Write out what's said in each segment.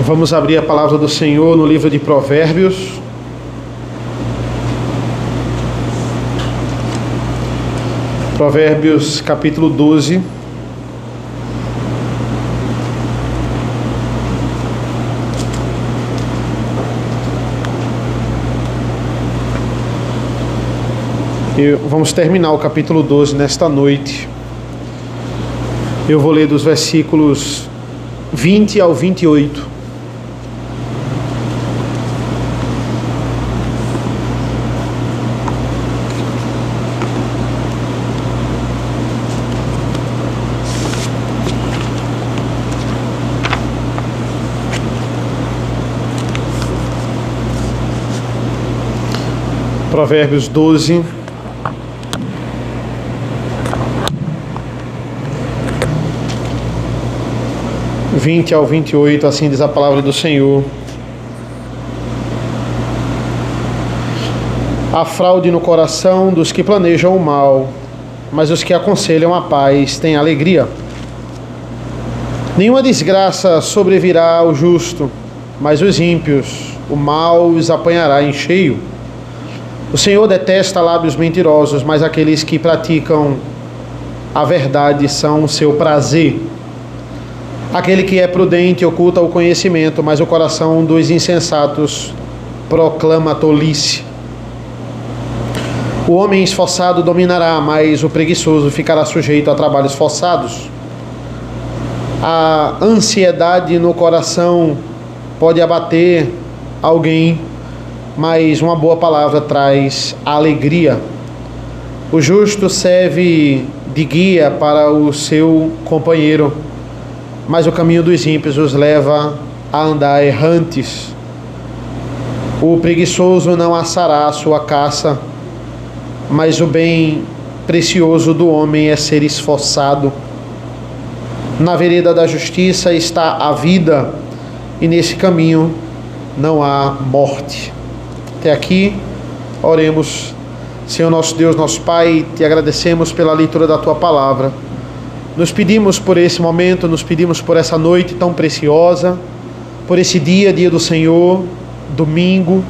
Vamos abrir a palavra do Senhor no livro de Provérbios. Provérbios capítulo 12. E vamos terminar o capítulo 12 nesta noite. Eu vou ler dos versículos 20 ao 28. Provérbios 12, (20 ao 28), assim diz a palavra do Senhor. Há fraude no coração dos que planejam o mal, mas os que aconselham a paz têm alegria. Nenhuma desgraça sobrevirá ao justo, mas os ímpios, o mal os apanhará em cheio. O Senhor detesta lábios mentirosos, mas aqueles que praticam a verdade são o seu prazer. Aquele que é prudente oculta o conhecimento, mas o coração dos insensatos proclama a tolice. O homem esforçado dominará, mas o preguiçoso ficará sujeito a trabalhos forçados. A ansiedade no coração pode abater alguém, mas uma boa palavra traz alegria. O justo serve de guia para o seu companheiro, mas o caminho dos ímpios os leva a andar errantes. O preguiçoso não assará a sua caça, mas o bem precioso do homem é ser esforçado. Na vereda da justiça está a vida, e nesse caminho não há morte. Até aqui, oremos. Senhor nosso Deus, nosso Pai, te agradecemos pela leitura da Tua Palavra. Nos pedimos por esse momento, nos pedimos por essa noite tão preciosa, por esse dia do Senhor, domingo.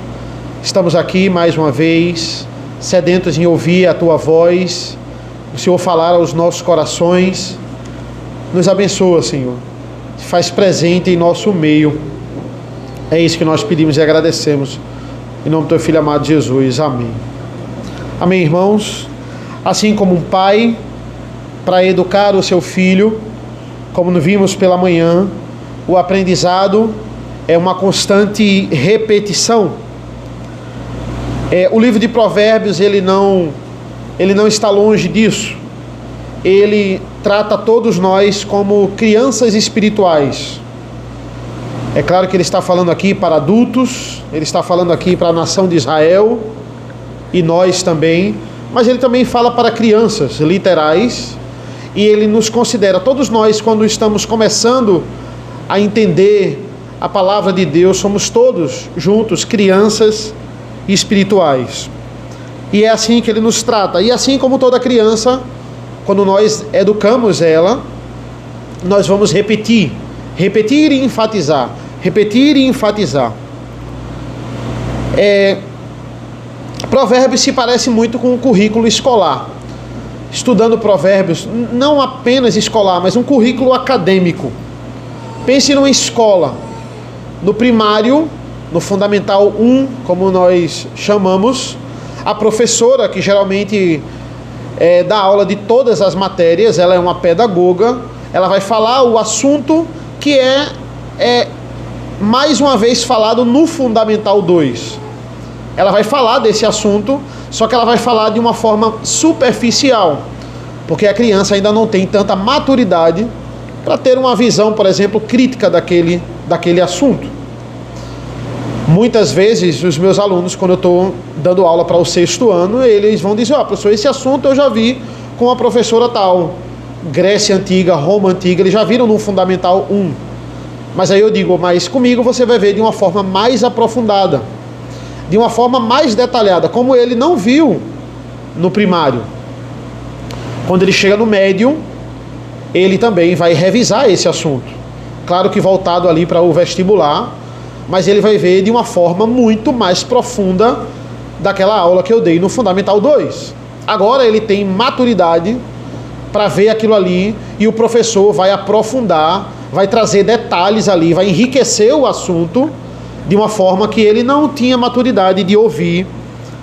Estamos aqui mais uma vez, sedentos em ouvir a Tua voz, o Senhor falar aos nossos corações. Nos abençoa, Senhor. Se faz presente em nosso meio. É isso que nós pedimos e agradecemos. Em nome do Teu Filho amado Jesus. Amém. Amém, irmãos. Assim como um pai, para educar o seu filho, como nos vimos pela manhã, o aprendizado é uma constante repetição. O livro de Provérbios, ele não está longe disso. Ele trata todos nós como crianças espirituais. É claro que ele está falando aqui para adultos, ele está falando aqui para a nação de Israel e nós também, mas ele também fala para crianças literais, e ele nos considera, todos nós, quando estamos começando a entender a palavra de Deus, somos todos juntos crianças espirituais. E é assim que ele nos trata. E assim como toda criança, quando nós educamos ela, nós vamos repetir e enfatizar, repetir e enfatizar. Provérbios se parece muito com o currículo escolar. Estudando Provérbios, não apenas escolar, mas um currículo acadêmico. Pense numa escola, no primário, no Fundamental 1, como nós chamamos, a professora, que geralmente dá aula de todas as matérias, ela é uma pedagoga, ela vai falar o assunto que é mais uma vez falado no Fundamental 2. Ela vai falar desse assunto, só que ela vai falar de uma forma superficial, porque a criança ainda não tem tanta maturidade para ter uma visão, por exemplo, crítica daquele assunto. Muitas vezes, os meus alunos, quando eu estou dando aula para o 6º ano, eles vão dizer: professor, esse assunto eu já vi com a professora tal, Grécia Antiga, Roma Antiga, eles já viram no Fundamental 1. Mas aí eu digo: mas comigo você vai ver de uma forma mais aprofundada, de uma forma mais detalhada, como ele não viu no primário. Quando ele chega no médio, ele também vai revisar esse assunto. claro que voltado ali para o vestibular, mas ele vai ver de uma forma muito mais profunda daquela aula que eu dei no Fundamental 2. Agora ele tem maturidade para ver aquilo ali e o professor vai aprofundar, vai trazer detalhes ali, vai enriquecer o assunto de uma forma que ele não tinha maturidade de ouvir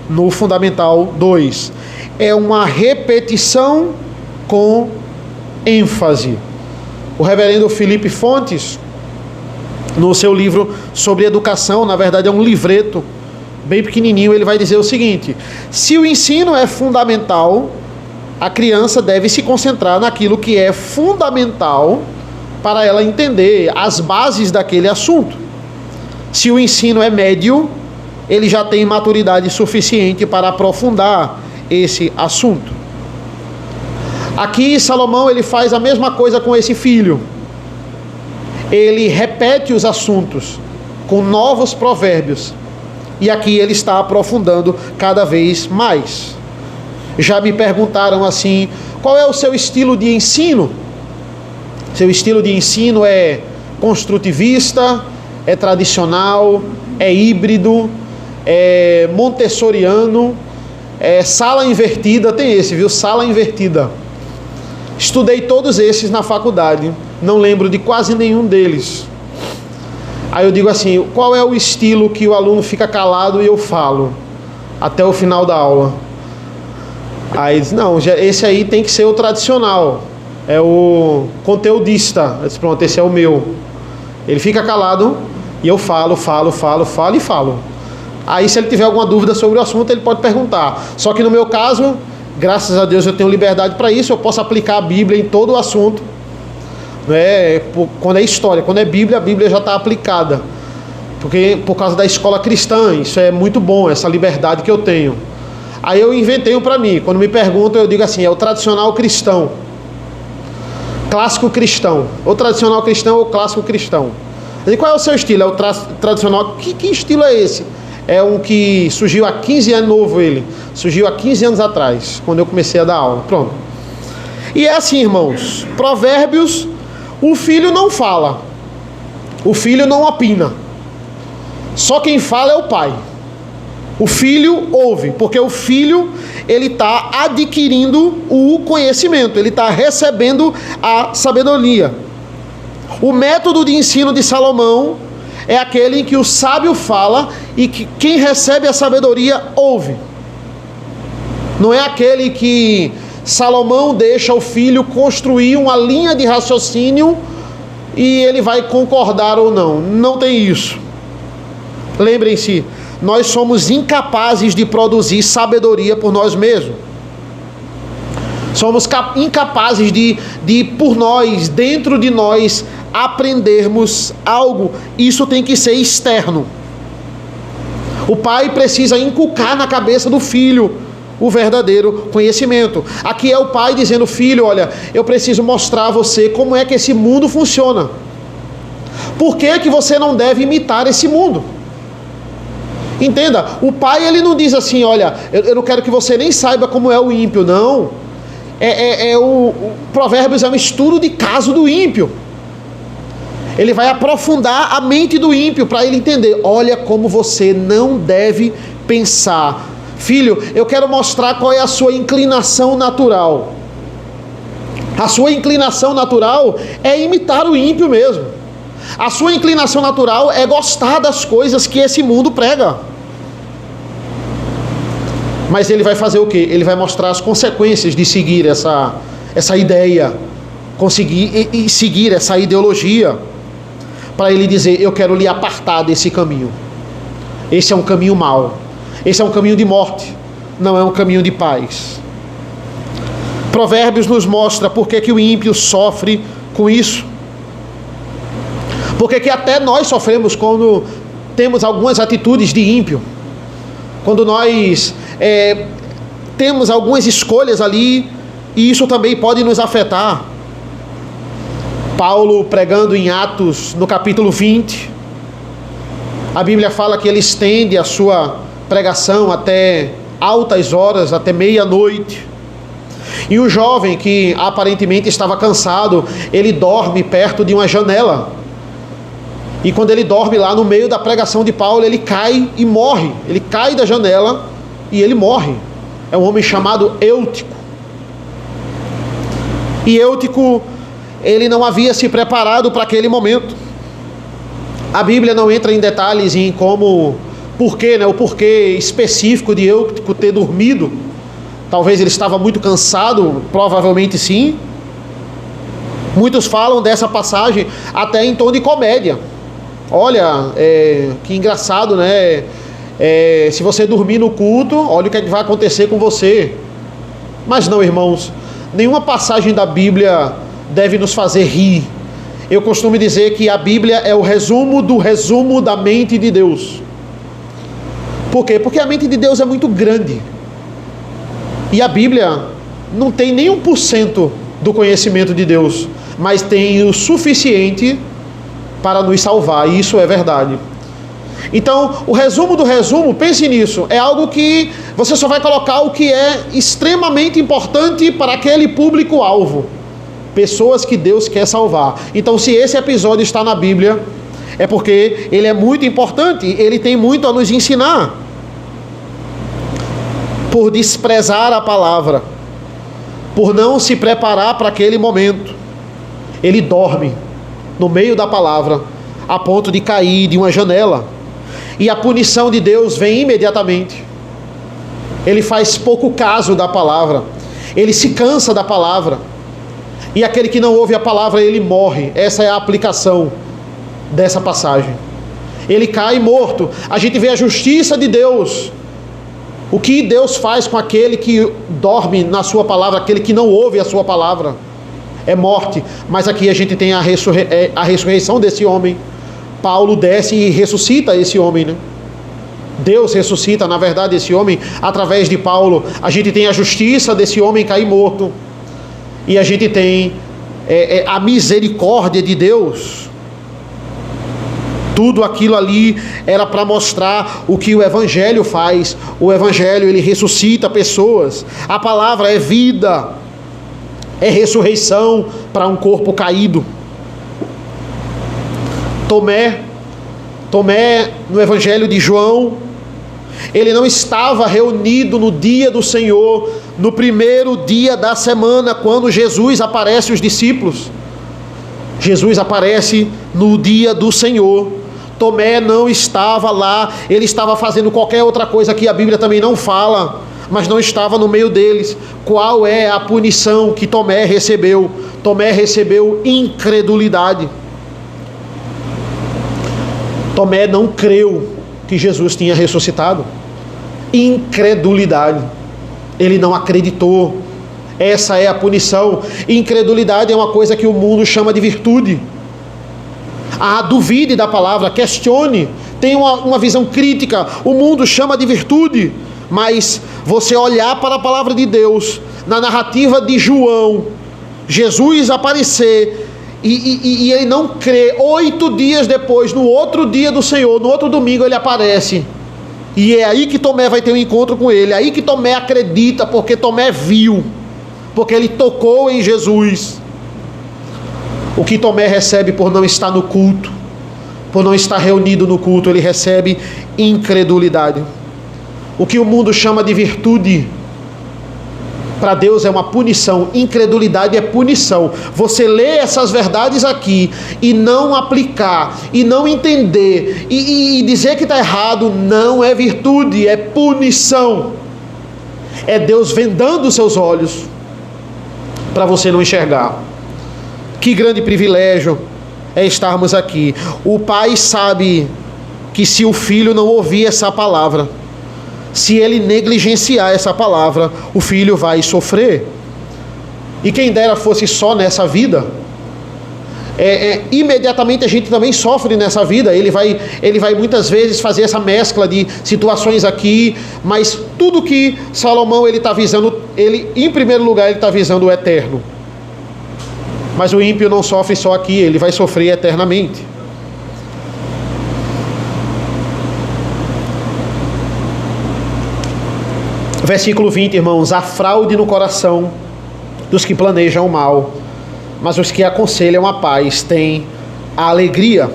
no Fundamental 2. É uma repetição com ênfase. O reverendo Felipe Fontes, no seu livro sobre educação, na verdade é um livreto bem pequenininho, ele vai dizer o seguinte: se o ensino é fundamental, a criança deve se concentrar naquilo que é fundamental para ela entender as bases daquele assunto. Se o ensino é médio, ele já tem maturidade suficiente para aprofundar esse assunto. Aqui Salomão ele faz a mesma coisa com esse filho. Ele repete os assuntos com novos provérbios. E aqui ele está aprofundando cada vez mais. Já me perguntaram assim: qual é o seu estilo de ensino? Seu estilo de ensino é construtivista, é tradicional, é híbrido, é montessoriano, é sala invertida? Tem esse, viu? Sala invertida. Estudei todos esses na faculdade, não lembro de quase nenhum deles. Aí eu digo assim: qual é o estilo que o aluno fica calado e eu falo até o final da aula? Aí diz: não, esse aí tem que ser o tradicional, é o conteudista. Eu disse: pronto, esse é o meu. Ele fica calado e eu falo. Aí se ele tiver alguma dúvida sobre o assunto, ele pode perguntar. Só que no meu caso, graças a Deus eu tenho liberdade para isso, eu posso aplicar a Bíblia em todo o assunto. Quando é história, quando é Bíblia, a Bíblia já está aplicada. Porque por causa da escola cristã, isso é muito bom, essa liberdade que eu tenho. Aí eu inventei um para mim. Quando me perguntam, eu digo assim: é o tradicional cristão, clássico cristão, ou tradicional cristão ou clássico cristão. E qual é o seu estilo? É o tradicional. Que estilo é esse? É um que surgiu há 15 anos, novo ele. Surgiu há 15 anos atrás, quando eu comecei a dar aula. Pronto. E é assim, irmãos. Provérbios, o filho não fala. O filho não opina. Só quem fala é o pai. O filho ouve, porque o filho ele está adquirindo o conhecimento, ele está recebendo a sabedoria. O método de ensino de Salomão é aquele em que o sábio fala e que quem recebe a sabedoria ouve. Não é aquele que Salomão deixa o filho construir uma linha de raciocínio e ele vai concordar ou não. Não tem isso. Lembrem-se, nós somos incapazes de produzir sabedoria por nós mesmos. Somos incapazes de por nós, dentro de nós, aprendermos algo. Isso tem que ser externo. O pai precisa inculcar na cabeça do filho o verdadeiro conhecimento. Aqui é o pai dizendo: filho, olha, eu preciso mostrar a você como é que esse mundo funciona. Por que que você não deve imitar esse mundo? Entenda, o pai ele não diz assim: olha, eu não quero que você nem saiba como é o ímpio. Não. O Provérbios é um estudo de caso do ímpio. Ele vai aprofundar a mente do ímpio para ele entender: olha como você não deve pensar. Filho, eu quero mostrar qual é a sua inclinação natural. A sua inclinação natural é imitar o ímpio mesmo. A sua inclinação natural é gostar das coisas que esse mundo prega. Mas ele vai fazer o quê? Ele vai mostrar as consequências de seguir essa ideia, conseguir e seguir essa ideologia, para ele dizer: eu quero lhe apartar desse caminho. Esse é um caminho mau. Esse é um caminho de morte, não é um caminho de paz. Provérbios nos mostra por que o ímpio sofre com isso. Porque que até nós sofremos quando temos algumas atitudes de ímpio. Quando nós temos algumas escolhas ali, e isso também pode nos afetar. Paulo, pregando em Atos, no capítulo 20, a Bíblia fala que ele estende a sua pregação até altas horas, até meia-noite. E um jovem que aparentemente estava cansado, ele dorme perto de uma janela. E quando ele dorme lá no meio da pregação de Paulo, ele cai e morre. Ele cai da janela e ele morre. É um homem chamado Eutico. E Eutico, ele não havia se preparado para aquele momento. A Bíblia não entra em detalhes em como, porquê, né? O porquê específico de Eutico ter dormido. Talvez ele estava muito cansado, provavelmente sim. Muitos falam dessa passagem até em tom de comédia. Olha, que engraçado, né? Se você dormir no culto, olha o que vai acontecer com você. Mas não, irmãos, nenhuma passagem da Bíblia deve nos fazer rir. Eu costumo dizer que a Bíblia é o resumo do resumo da mente de Deus. Por quê? Porque a mente de Deus é muito grande. E a Bíblia não tem nem 1% do conhecimento de Deus, mas tem o suficiente para nos salvar, e isso é verdade. Então, o resumo do resumo, pense nisso, é algo que você só vai colocar o que é extremamente importante para aquele público-alvo. Pessoas que Deus quer salvar. Então, se esse episódio está na Bíblia, é porque ele é muito importante, ele tem muito a nos ensinar. Por desprezar a palavra, por não se preparar para aquele momento, ele dorme no meio da palavra, a ponto de cair de uma janela. E a punição de Deus vem imediatamente. Ele faz pouco caso da palavra, ele se cansa da palavra. E aquele que não ouve a palavra, ele morre. Essa é a aplicação dessa passagem. Ele cai morto. A gente vê a justiça de Deus. O que Deus faz com aquele que dorme na sua palavra, aquele que não ouve a sua palavra? É morte. Mas aqui a gente tem a ressurreição desse homem. Paulo desce e ressuscita esse homem, né? Deus ressuscita, na verdade, esse homem através de Paulo. A gente tem a justiça desse homem cair morto. E a gente tem a misericórdia de Deus. Tudo aquilo ali era para mostrar o que o Evangelho faz. O Evangelho, ele ressuscita pessoas. A palavra é vida, é ressurreição para um corpo caído. Tomé, no Evangelho de João, ele não estava reunido no dia do Senhor, no primeiro dia da semana, quando Jesus aparece aos discípulos. Jesus aparece no dia do Senhor. Tomé não estava lá, ele estava fazendo qualquer outra coisa que a Bíblia também não fala, mas não estava no meio deles. Qual é a punição que Tomé recebeu? Tomé recebeu incredulidade. Tomé não creu que Jesus tinha ressuscitado. Incredulidade. Ele não acreditou. Essa é a punição. Incredulidade é uma coisa que o mundo chama de virtude. Duvide da palavra, questione, tenha uma visão crítica. O mundo chama de virtude, mas você olhar para a palavra de Deus, na narrativa de João, Jesus aparecer e ele não crê. 8 dias depois, no outro dia do Senhor, no outro domingo, ele aparece. E é aí que Tomé vai ter um encontro com ele. É aí que Tomé acredita, porque Tomé viu, porque ele tocou em Jesus. O que Tomé recebe por não estar no culto, por não estar reunido no culto, ele recebe incredulidade. O que o mundo chama de virtude, para Deus é uma punição. Incredulidade é punição. Você lê essas verdades aqui e não aplicar, e não entender, e dizer que está errado, não é virtude, é punição. É Deus vendando os seus olhos para você não enxergar. Que grande privilégio é estarmos aqui. O pai sabe que se o filho não ouvir essa palavra, se ele negligenciar essa palavra, o filho vai sofrer. E quem dera fosse só nessa vida. Imediatamente a gente também sofre nessa vida. Ele vai muitas vezes fazer essa mescla de situações aqui, mas tudo que Salomão ele está visando, em primeiro lugar ele está visando o eterno. Mas o ímpio não sofre só aqui, ele vai sofrer eternamente. Versículo 20, irmãos: há fraude no coração dos que planejam o mal, mas os que aconselham a paz têm a alegria.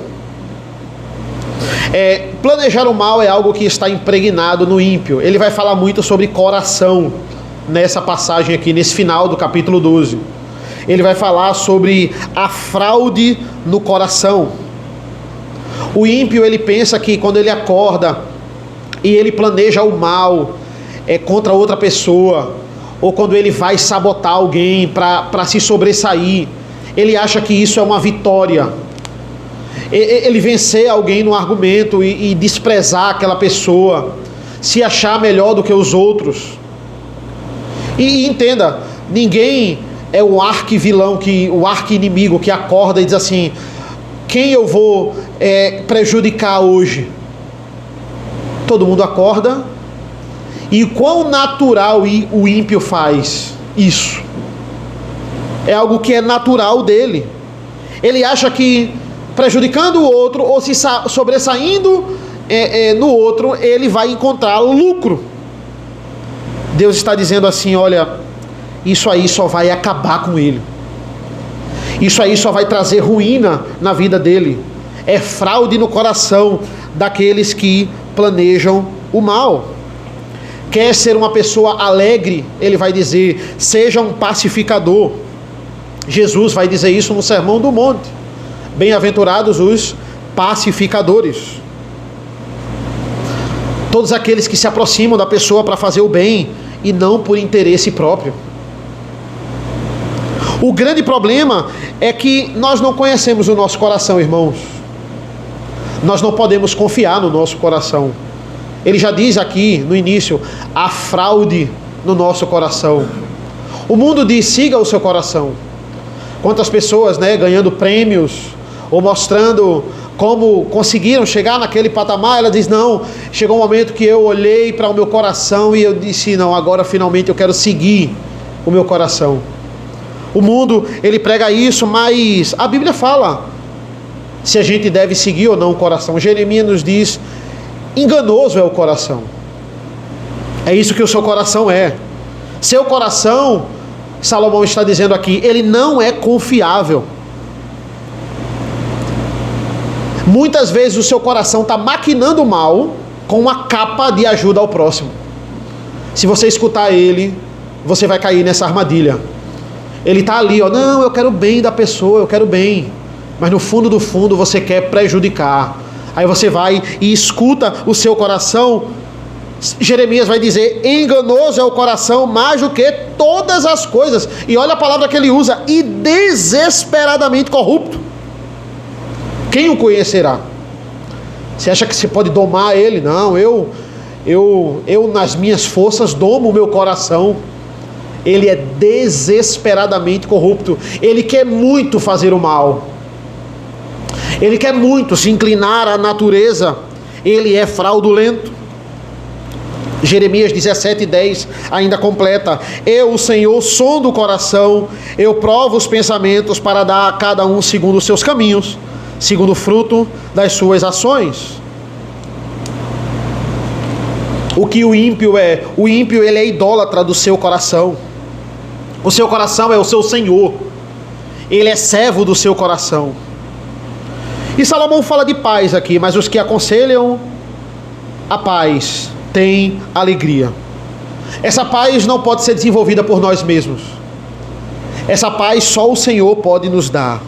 Planejar o mal é algo que está impregnado no ímpio. Ele vai falar muito sobre coração nessa passagem aqui, nesse final do capítulo 12. Ele vai falar sobre a fraude no coração. O ímpio, ele pensa que quando ele acorda e ele planeja o mal contra outra pessoa, ou quando ele vai sabotar alguém para se sobressair, ele acha que isso é uma vitória. Ele vencer alguém no argumento e desprezar aquela pessoa, se achar melhor do que os outros. E entenda, ninguém é o arquivilão, o arqui-inimigo que acorda e diz assim: quem eu vou prejudicar hoje? Todo mundo acorda. E quão natural o ímpio faz isso? É algo que é natural dele. Ele acha que prejudicando o outro ou se sobressaindo no outro, ele vai encontrar lucro. Deus está dizendo assim: olha, isso aí só vai acabar com ele. Isso aí só vai trazer ruína na vida dele. É fraude no coração daqueles que planejam o mal. Quer ser uma pessoa alegre? Ele vai dizer: seja um pacificador. Jesus vai dizer isso no Sermão do Monte. Bem-aventurados os pacificadores. Todos aqueles que se aproximam da pessoa para fazer o bem e não por interesse próprio. O grande problema é que nós não conhecemos o nosso coração, irmãos. Nós não podemos confiar no nosso coração. Ele já diz aqui no início: a fraude no nosso coração. O mundo diz: siga o seu coração. Quantas pessoas, ganhando prêmios ou mostrando como conseguiram chegar naquele patamar, ela diz: não, chegou um momento que eu olhei para o meu coração e eu disse: não, agora finalmente eu quero seguir o meu coração. O mundo, ele prega isso, mas a Bíblia fala se a gente deve seguir ou não o coração. Jeremias nos diz: enganoso é o coração. É isso que o seu coração é. Seu coração, Salomão está dizendo aqui, ele não é confiável. Muitas vezes o seu coração está maquinando mal com uma capa de ajuda ao próximo. Se você escutar ele, você vai cair nessa armadilha. Ele está ali, não, eu quero o bem da pessoa, eu quero o bem. Mas no fundo do fundo você quer prejudicar. Aí você vai e escuta o seu coração. Jeremias vai dizer: enganoso é o coração mais do que todas as coisas. E olha a palavra que ele usa: e desesperadamente corrupto. Quem o conhecerá? Você acha que você pode domar ele? Não, eu nas minhas forças domo o meu coração. Ele é desesperadamente corrupto. Ele quer muito fazer o mal. Ele quer muito se inclinar à natureza. Ele é fraudulento. Jeremias 17:10 ainda completa: eu, o Senhor, sondo o coração, eu provo os pensamentos para dar a cada um segundo os seus caminhos, segundo o fruto das suas ações. O que o ímpio é? O ímpio, ele é idólatra do seu coração. O seu coração é o seu senhor. Ele é servo do seu coração. E Salomão fala de paz aqui, mas os que aconselham a paz têm alegria. Essa paz não pode ser desenvolvida por nós mesmos. Essa paz só o Senhor pode nos dar.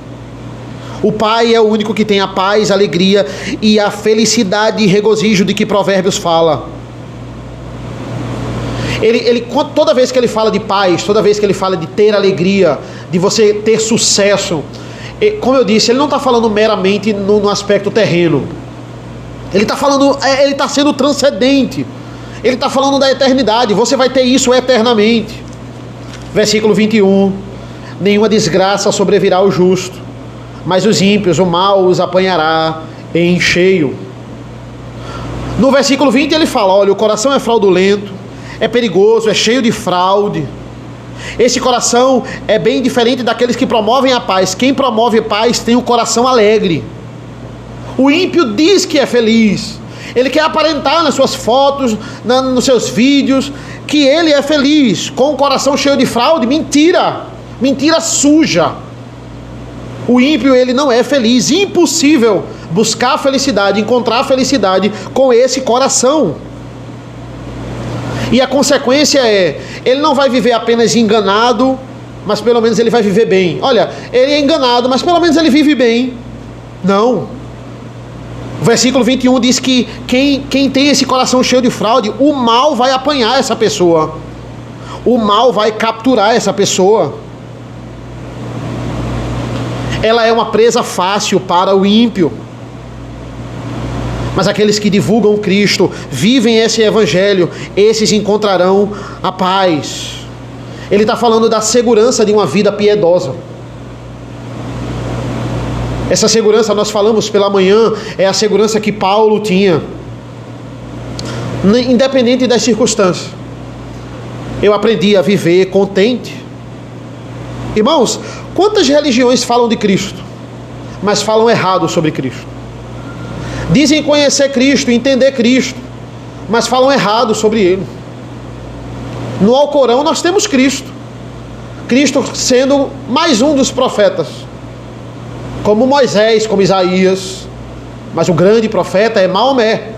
O Pai é o único que tem a paz, a alegria e a felicidade e regozijo de que Provérbios fala. Toda vez que ele fala de paz, toda vez que ele fala de ter alegria, de você ter sucesso, como eu disse, ele não está falando meramente no aspecto terreno. Ele está falando, ele está sendo transcendente. Ele está falando da eternidade. Você vai ter isso eternamente. Versículo 21. Nenhuma desgraça sobrevirá ao justo, mas os ímpios, o mal os apanhará em cheio. No versículo 20 ele fala: olha, o coração é fraudulento, é perigoso, é cheio de fraude. Esse coração é bem diferente daqueles que promovem a paz. Quem promove paz tem o coração alegre. O ímpio diz que é feliz. Ele quer aparentar nas suas fotos, nos seus vídeos, que ele é feliz, com o coração cheio de fraude. Mentira! Mentira suja. O ímpio, ele não é feliz. Impossível buscar a felicidade, encontrar a felicidade com esse coração. E a consequência é, ele não vai viver apenas enganado, mas pelo menos ele vai viver bem. Olha, ele é enganado, mas pelo menos ele vive bem. Não. O versículo 21 diz que quem tem esse coração cheio de fraude, o mal vai apanhar essa pessoa. O mal vai capturar essa pessoa. Ela é uma presa fácil para o ímpio. Mas aqueles que divulgam Cristo, vivem esse evangelho, esses encontrarão a paz. Ele está falando da segurança de uma vida piedosa. Essa segurança, nós falamos pela manhã, é a segurança que Paulo tinha. Independente das circunstâncias. Eu aprendi a viver contente. Irmãos, quantas religiões falam de Cristo, mas falam errado sobre Cristo? Dizem conhecer Cristo, entender Cristo, mas falam errado sobre Ele. No Alcorão nós temos Cristo. Cristo sendo mais um dos profetas. Como Moisés, como Isaías. Mas o grande profeta é Maomé.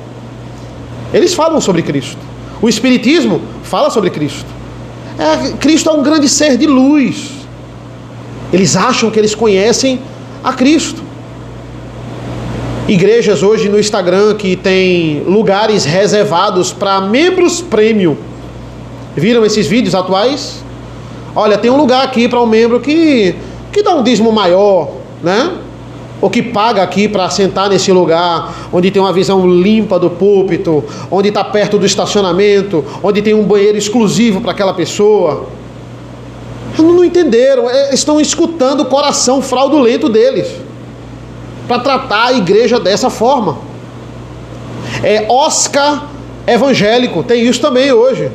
Eles falam sobre Cristo. O Espiritismo fala sobre Cristo. Cristo é um grande ser de luz. Eles acham que eles conhecem a Cristo. Igrejas hoje no Instagram que tem lugares reservados para membros premium. Viram esses vídeos atuais? Olha, tem um lugar aqui para um membro que dá um dízimo maior, né? Ou que paga aqui para sentar nesse lugar, onde tem uma visão limpa do púlpito, onde está perto do estacionamento, onde tem um banheiro exclusivo para aquela pessoa. Não entenderam, estão escutando o coração fraudulento deles, para tratar a igreja dessa forma. Oscar evangélico, tem isso também hoje.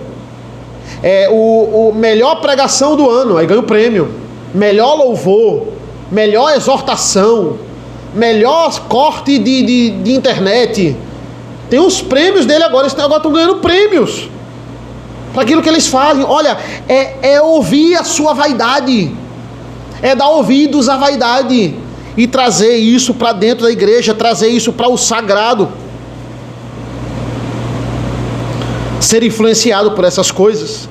O melhor pregação do ano, aí ganha o prêmio. Melhor louvor, melhor exortação, melhor corte de internet. Tem os prêmios dele agora, eles agora estão ganhando prêmios para aquilo que eles fazem. Olha, é ouvir a sua vaidade, é dar ouvidos à vaidade e trazer isso para dentro da igreja, trazer isso para o sagrado. Ser influenciado por essas coisas.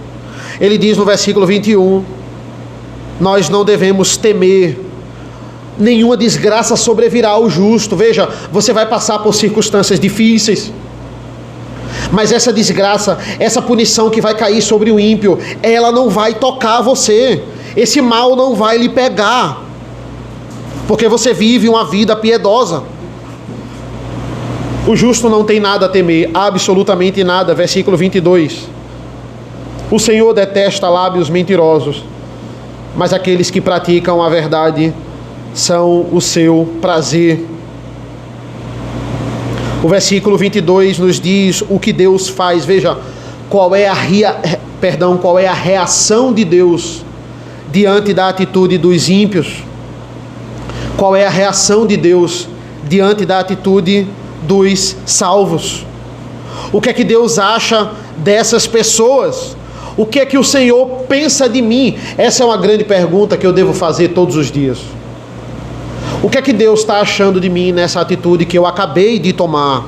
Ele diz no versículo 21, nós não devemos temer, nenhuma desgraça sobrevirá ao justo. Veja, você vai passar por circunstâncias difíceis, mas essa desgraça, essa punição que vai cair sobre o ímpio, ela não vai tocar você, esse mal não vai lhe pegar, porque você vive uma vida piedosa. O justo não tem nada a temer, absolutamente nada. Versículo 22. O Senhor detesta lábios mentirosos, mas aqueles que praticam a verdade são o seu prazer. O versículo 22 nos diz o que Deus faz. Veja, qual é a reação de Deus diante da atitude dos ímpios. Qual é a reação de Deus diante da atitude dos salvos? O que é que Deus acha dessas pessoas? O que é que o Senhor pensa de mim? Essa é uma grande pergunta que eu devo fazer todos os dias. O que é que Deus está achando de mim nessa atitude que eu acabei de tomar?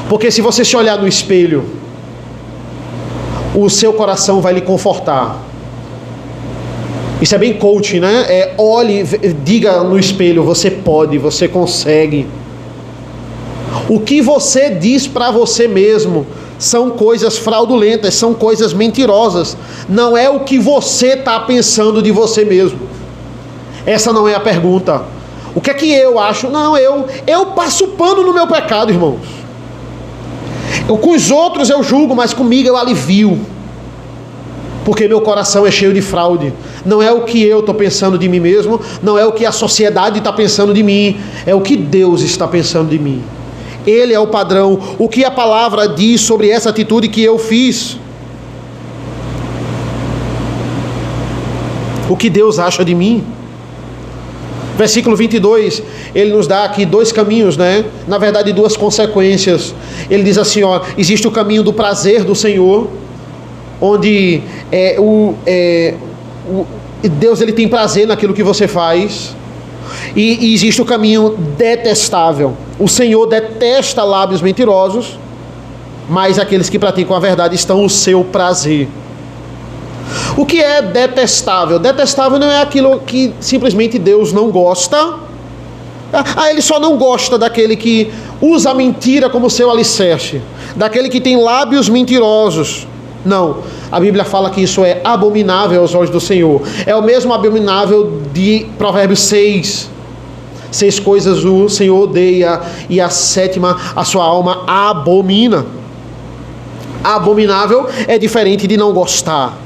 Porque se você se olhar no espelho, o seu coração vai lhe confortar. Isso é bem coaching, né? Olhe, diga no espelho, você pode, você consegue. O que você diz para você mesmo são coisas fraudulentas, são coisas mentirosas. Não é o que você está pensando de você mesmo. Essa não é a pergunta. O que é que eu acho? Não, eu passo pano no meu pecado, irmãos. Com os outros eu julgo, mas comigo eu alivio. Porque meu coração é cheio de fraude. Não é o que eu estou pensando de mim mesmo, não é o que a sociedade está pensando de mim, é o que Deus está pensando de mim. Ele é o padrão. O que a palavra diz sobre essa atitude que eu fiz? O que Deus acha de mim? Versículo 22, ele nos dá aqui dois caminhos, né? Na verdade, duas consequências. Ele diz assim, ó, existe o caminho do prazer do Senhor, onde Deus ele tem prazer naquilo que você faz. E existe o caminho detestável. O Senhor detesta lábios mentirosos, mas aqueles que praticam a verdade estão ao seu prazer. O que é detestável? Detestável não é aquilo que simplesmente Deus não gosta. Ele só não gosta daquele que usa a mentira como seu alicerce, daquele que tem lábios mentirosos. Não, a Bíblia fala que isso é abominável aos olhos do Senhor. É o mesmo abominável de Provérbios 6. 6 coisas o Senhor odeia, e a 7ª a sua alma abomina. Abominável é diferente de não gostar.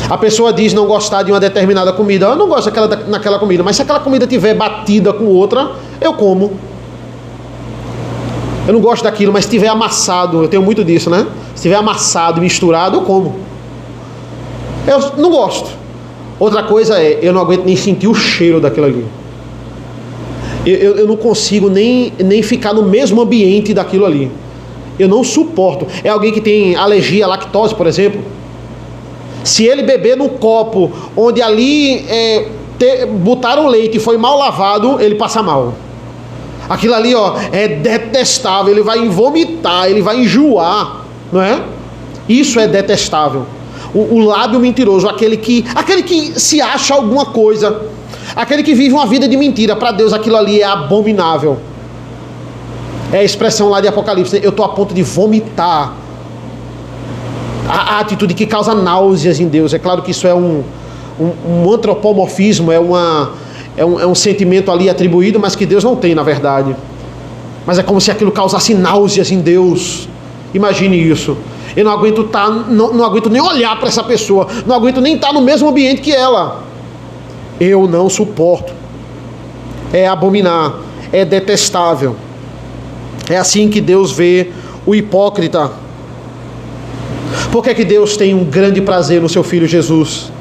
A pessoa diz não gostar de uma determinada comida. Eu não gosto daquela comida, mas se aquela comida tiver batida com outra, eu como. Eu não gosto daquilo, mas se tiver amassado, eu tenho muito disso, né? Se tiver amassado e misturado, eu como. Eu não gosto. Outra coisa é, eu não aguento nem sentir o cheiro daquilo ali. Eu não consigo nem ficar no mesmo ambiente daquilo ali. Eu não suporto. É alguém que tem alergia à lactose, por exemplo. Se ele beber num copo onde ali botaram leite e foi mal lavado, ele passa mal. Aquilo ali, é detestável. Ele vai vomitar, ele vai enjoar, não é? Isso é detestável. O lábio mentiroso, aquele que se acha alguma coisa, aquele que vive uma vida de mentira. Para Deus aquilo ali é abominável. É a expressão lá de Apocalipse: eu estou a ponto de vomitar. A atitude que causa náuseas em Deus. É claro que isso é um antropomorfismo, é um sentimento ali atribuído, mas que Deus não tem, na verdade. Mas é como se aquilo causasse náuseas em Deus. Imagine isso. Eu não aguento não aguento nem olhar para essa pessoa, não aguento nem estar no mesmo ambiente que ela. Eu não suporto. É abominar, é detestável. É assim que Deus vê o hipócrita. Por que Deus tem um grande prazer no seu Filho Jesus?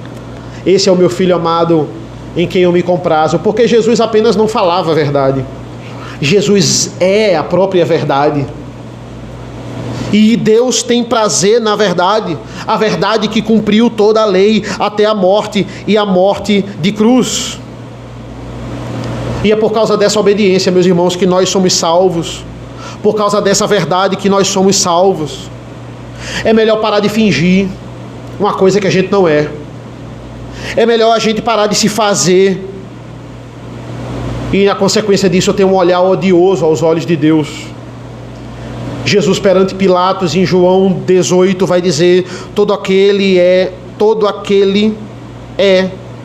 Esse é o meu Filho amado, em quem eu me comprazo. Porque Jesus apenas não falava a verdade. Jesus é a própria verdade. E Deus tem prazer na verdade. A verdade que cumpriu toda a lei até a morte, e a morte de cruz. E é por causa dessa obediência, meus irmãos, que nós somos salvos. Por causa dessa verdade que nós somos salvos. É melhor parar de fingir uma coisa que a gente não é. É melhor a gente parar de se fazer. E a consequência disso, eu tenho um olhar odioso aos olhos de Deus. Jesus perante Pilatos, em João 18, vai dizer: todo aquele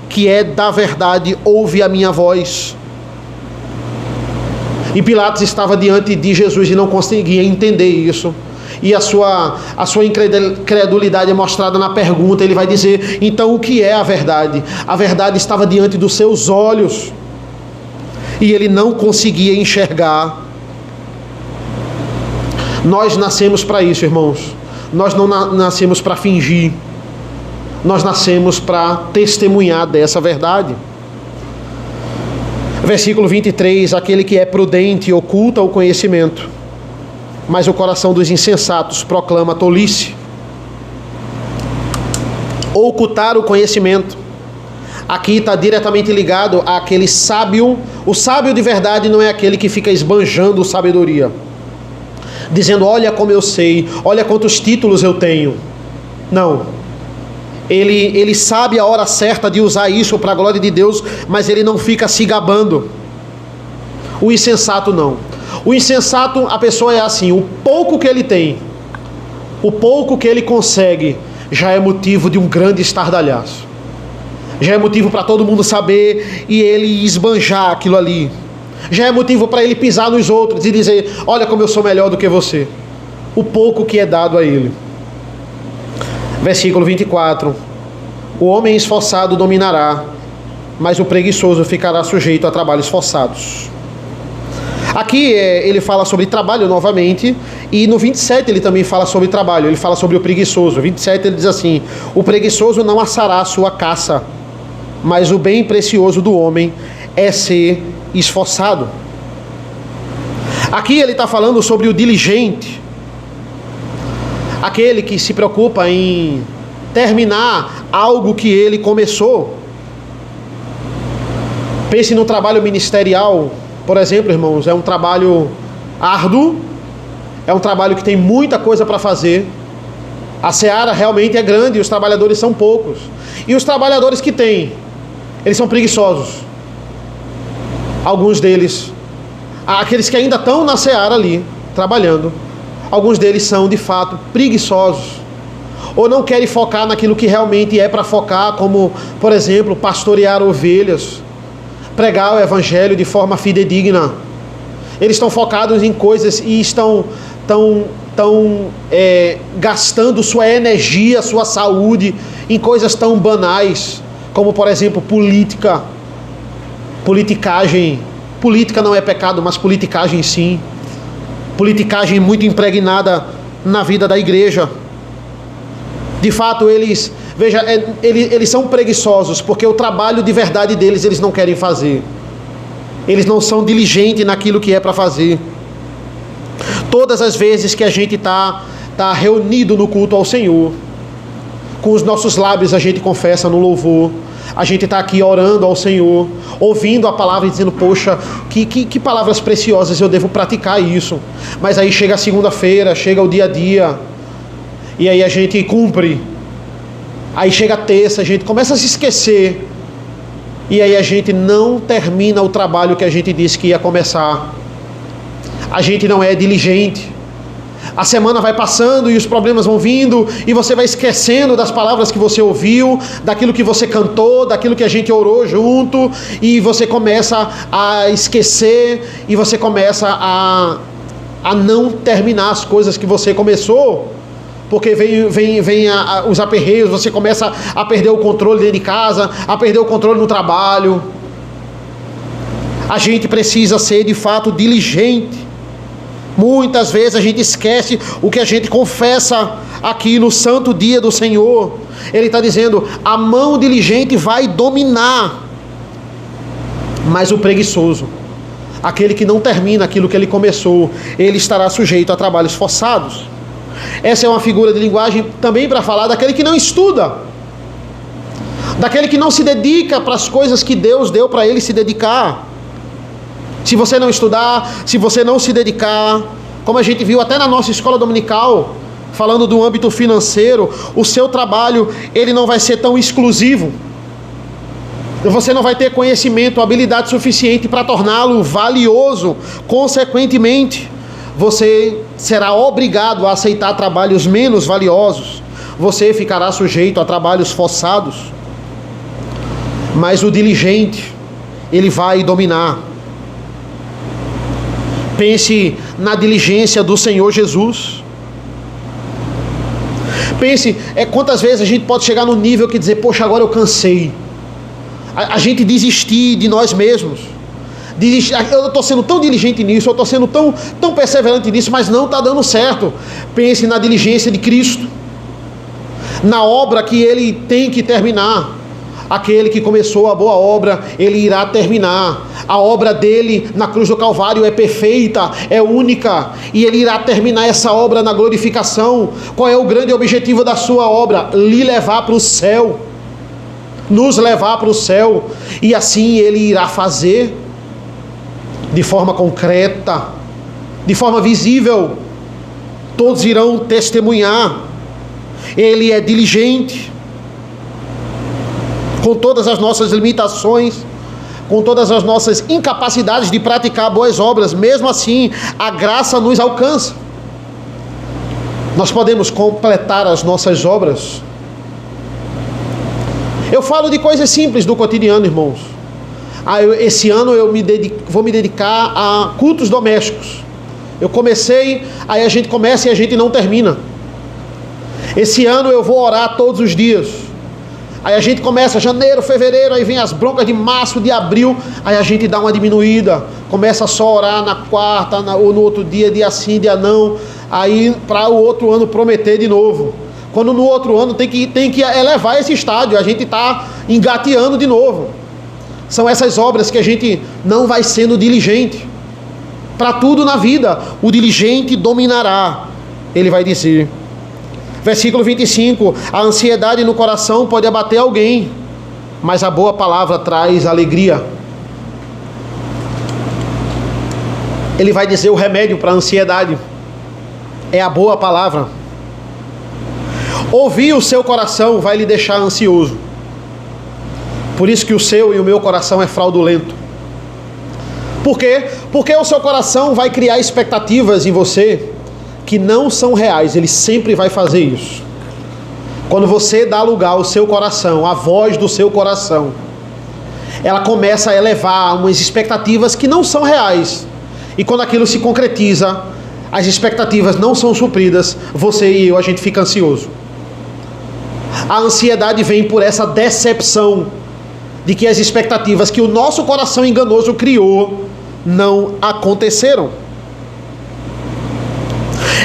que é da verdade, ouve a minha voz. E Pilatos estava diante de Jesus e não conseguia entender isso. E a sua incredulidade é mostrada na pergunta. Ele vai dizer: então o que é a verdade? A verdade estava diante dos seus olhos, e ele não conseguia enxergar. Nós nascemos para isso, irmãos. Nós não nascemos para fingir. Nós nascemos para testemunhar dessa verdade. Versículo 23: aquele que é prudente oculta o conhecimento, mas o coração dos insensatos proclama a tolice. Ocultar o conhecimento. Aqui está diretamente ligado àquele sábio. O sábio de verdade não é aquele que fica esbanjando sabedoria, dizendo: olha como eu sei, olha quantos títulos eu tenho. Não. Ele sabe a hora certa de usar isso para a glória de Deus, mas ele não fica se gabando. O insensato não. O insensato, a pessoa é assim: o pouco que ele tem, o pouco que ele consegue, já é motivo de um grande estardalhaço. Já é motivo para todo mundo saber e ele esbanjar aquilo ali. Já é motivo para ele pisar nos outros e dizer: olha como eu sou melhor do que você. O pouco que é dado a ele. Versículo 24: o homem esforçado dominará, mas o preguiçoso ficará sujeito a trabalhos forçados. Aqui ele fala sobre trabalho novamente, e no 27 ele também fala sobre trabalho. Ele fala sobre o preguiçoso. 27 ele diz assim: o preguiçoso não assará a sua caça, mas o bem precioso do homem é ser esforçado. Aqui ele está falando sobre o diligente, aquele que se preocupa em terminar algo que ele começou. Pense no trabalho ministerial, por exemplo, irmãos, é um trabalho árduo, é um trabalho que tem muita coisa para fazer. A seara realmente é grande e os trabalhadores são poucos. E os trabalhadores que tem, eles são preguiçosos. Alguns deles, aqueles que ainda estão na seara ali, trabalhando, alguns deles são de fato preguiçosos. Ou não querem focar naquilo que realmente é para focar, como, por exemplo, pastorear ovelhas, pregar o evangelho de forma fidedigna. Eles estão focados em coisas e estão gastando sua energia, sua saúde em coisas tão banais, como, por exemplo, politicagem. Política não é pecado, mas politicagem sim. Politicagem muito impregnada na vida da igreja. De fato, eles são preguiçosos, porque o trabalho de verdade deles eles não querem fazer. Eles não são diligentes naquilo que é para fazer. Todas as vezes que a gente está reunido no culto ao Senhor, com os nossos lábios a gente confessa no louvor, a gente está aqui orando ao Senhor, ouvindo a palavra e dizendo, poxa, que palavras preciosas, eu devo praticar isso. Mas aí chega a segunda-feira, chega o dia a dia, e aí a gente cumpre. Aí chega a terça, a gente começa a se esquecer, e aí a gente não termina o trabalho que a gente disse que ia começar. A gente não é diligente. A semana vai passando e os problemas vão vindo, e você vai esquecendo das palavras que você ouviu, daquilo que você cantou, daquilo que a gente orou junto, e você começa a esquecer, e você começa a não terminar as coisas que você começou, porque vem os aperreios, você começa a perder o controle dentro de casa, a perder o controle no trabalho. A gente precisa ser de fato diligente. Muitas vezes a gente esquece o que a gente confessa aqui no santo dia do Senhor. Ele está dizendo, a mão diligente vai dominar, mas o preguiçoso, aquele que não termina aquilo que ele começou, ele estará sujeito a trabalhos forçados. Essa é uma figura de linguagem também para falar daquele que não estuda, daquele que não se dedica para as coisas que Deus deu para ele se dedicar. Se você não estudar, se você não se dedicar, como a gente viu até na nossa escola dominical, falando do âmbito financeiro, o seu trabalho, ele não vai ser tão exclusivo. Você não vai ter conhecimento, habilidade suficiente para torná-lo valioso. Consequentemente, você será obrigado a aceitar trabalhos menos valiosos. Você ficará sujeito a trabalhos forçados. Mas o diligente, ele vai dominar. Pense na diligência do Senhor Jesus. Pense, quantas vezes a gente pode chegar no nível que dizer, poxa, agora eu cansei. A gente desistir de nós mesmos. Eu estou sendo tão diligente nisso, eu estou sendo tão perseverante nisso, mas não está dando certo. Pense na diligência de Cristo, na obra que Ele tem que terminar. Aquele que começou a boa obra, Ele irá terminar. A obra dele na cruz do Calvário é perfeita, é única, e Ele irá terminar essa obra na glorificação. Qual é o grande objetivo da sua obra? Lhe levar para o céu, nos levar para o céu, e assim Ele irá fazer de forma concreta, de forma visível. Todos irão testemunhar. Ele é diligente, com todas as nossas limitações, com todas as nossas incapacidades de praticar boas obras, mesmo assim, a graça nos alcança. Nós podemos completar as nossas obras. Eu falo de coisas simples do cotidiano, irmãos. Esse ano eu vou me dedicar a cultos domésticos. Eu comecei, aí a gente começa e a gente não termina. Esse ano eu vou orar todos os dias. Aí a gente começa janeiro, fevereiro, aí vem as broncas de março, de abril, aí a gente dá uma diminuída, começa só a orar na quarta, ou no outro dia sim, dia não, aí para o outro ano prometer de novo. Quando no outro ano tem que elevar esse estádio, a gente está engateando de novo. São essas obras que a gente não vai sendo diligente. Para tudo na vida, o diligente dominará, ele vai dizer. Versículo 25, a ansiedade no coração pode abater alguém, mas a boa palavra traz alegria. Ele vai dizer o remédio para a ansiedade é a boa palavra. Ouvir o seu coração vai lhe deixar ansioso. Por isso que o seu e o meu coração é fraudulento. Por quê? Porque o seu coração vai criar expectativas em você que não são reais. Ele sempre vai fazer isso. Quando você dá lugar ao seu coração, à voz do seu coração, ela começa a elevar umas expectativas que não são reais. E quando aquilo se concretiza, as expectativas não são supridas, você e eu, a gente fica ansioso. A ansiedade vem por essa decepção de que as expectativas que o nosso coração enganoso criou não aconteceram.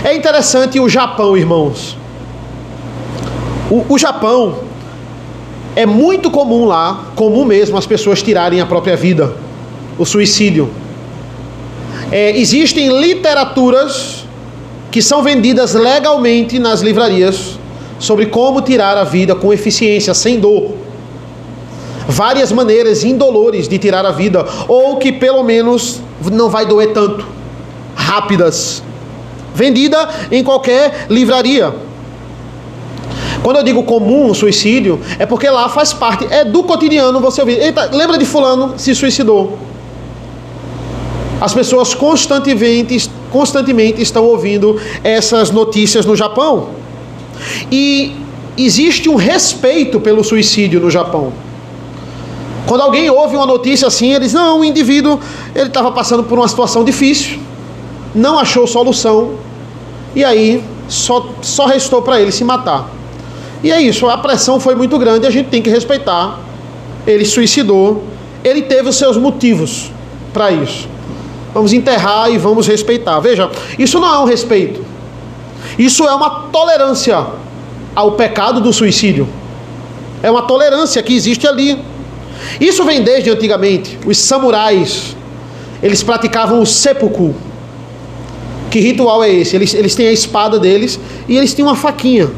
É interessante o Japão, irmãos. O Japão, é muito comum lá, comum mesmo, as pessoas tirarem a própria vida, o suicídio. Existem literaturas que são vendidas legalmente nas livrarias sobre como tirar a vida com eficiência, sem dor. Várias maneiras indolores de tirar a vida, ou que pelo menos não vai doer tanto, rápidas. Vendida em qualquer livraria. Quando eu digo comum o suicídio, é porque lá faz parte, é do cotidiano você ouvir. Eita, lembra de fulano se suicidou? As pessoas constantemente estão ouvindo essas notícias no Japão. E existe um respeito pelo suicídio no Japão. Quando alguém ouve uma notícia assim, eles, não, o indivíduo, ele estava passando por uma situação difícil, não achou solução, e aí só restou para ele se matar. E é isso, a pressão foi muito grande, a gente tem que respeitar. Ele suicidou, ele teve os seus motivos para isso. Vamos enterrar e vamos respeitar. Veja, isso não é um respeito. Isso é uma tolerância ao pecado do suicídio. É uma tolerância que existe ali. Isso vem desde antigamente. Os samurais, eles praticavam o seppuku. Que ritual é esse? Eles têm a espada deles e eles têm uma faquinha.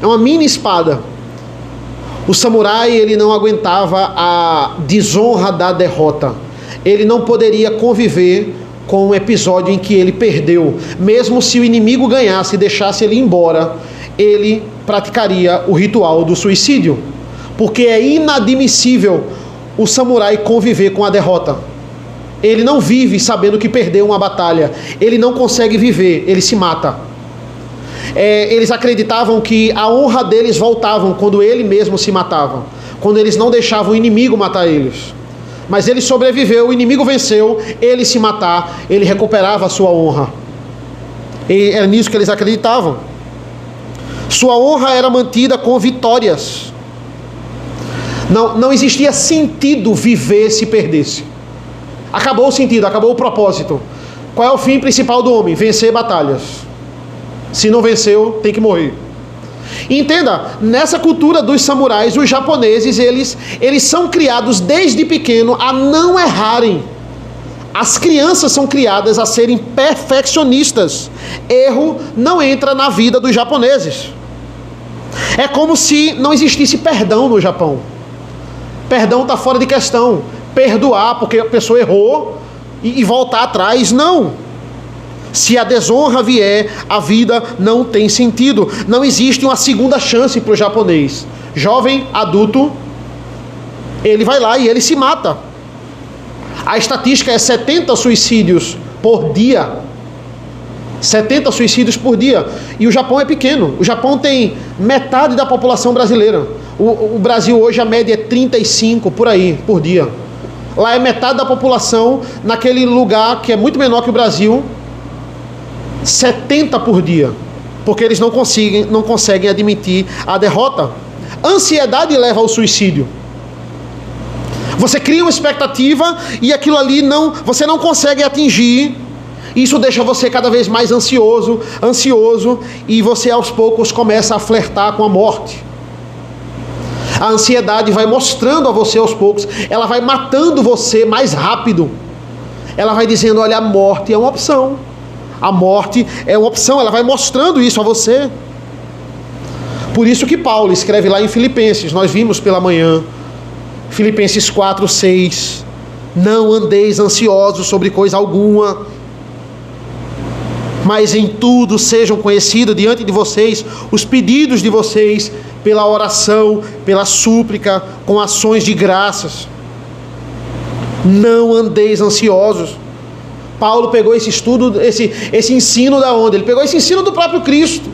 É uma mini espada. O samurai, ele não aguentava a desonra da derrota. Ele não poderia conviver com um episódio em que ele perdeu. Mesmo se o inimigo ganhasse e deixasse ele embora, ele praticaria o ritual do suicídio. Porque é inadmissível o samurai conviver com a derrota. Ele não vive sabendo que perdeu uma batalha. Ele não consegue viver, ele se mata. Eles acreditavam que a honra deles voltava quando ele mesmo se matava. Quando eles não deixavam o inimigo matar eles. Mas ele sobreviveu, o inimigo venceu, ele se matar, ele recuperava a sua honra. E era nisso que eles acreditavam. Sua honra era mantida com vitórias. Não existia sentido viver se perdesse. Acabou o sentido, acabou o propósito. Qual é o fim principal do homem? Vencer batalhas. Se não venceu, tem que morrer. Entenda, nessa cultura dos samurais, os japoneses, eles são criados desde pequeno a não errarem. As crianças são criadas a serem perfeccionistas. Erro não entra na vida dos japoneses. É como se não existisse perdão no Japão. Perdão está fora de questão. Perdoar porque a pessoa errou e voltar atrás, não. Se a desonra vier, a vida não tem sentido. Não existe uma segunda chance para o japonês. Jovem, adulto, ele vai lá e ele se mata. A estatística é 70 suicídios por dia. 70 suicídios por dia. E o Japão é pequeno. O Japão tem metade da população brasileira. O Brasil hoje, a média é 35 por aí, por dia. Lá é metade da população, naquele lugar que é muito menor que o Brasil, 70 por dia, porque eles não conseguem admitir a derrota. Ansiedade leva ao suicídio. Você cria uma expectativa e aquilo ali você não consegue atingir. Isso deixa você cada vez mais ansioso, e você aos poucos começa a flertar com a morte. A ansiedade vai mostrando a você aos poucos, ela vai matando você mais rápido. Ela vai dizendo, olha, a morte é uma opção. A morte é uma opção, ela vai mostrando isso a você. Por isso que Paulo escreve lá em Filipenses, nós vimos pela manhã, Filipenses 4, 6. Não andeis ansiosos sobre coisa alguma, mas em tudo sejam conhecidos diante de vocês os pedidos de vocês, pela oração, pela súplica, com ações de graças. Não andeis ansiosos. Paulo pegou esse estudo, esse ensino da onde? Ele pegou esse ensino do próprio Cristo.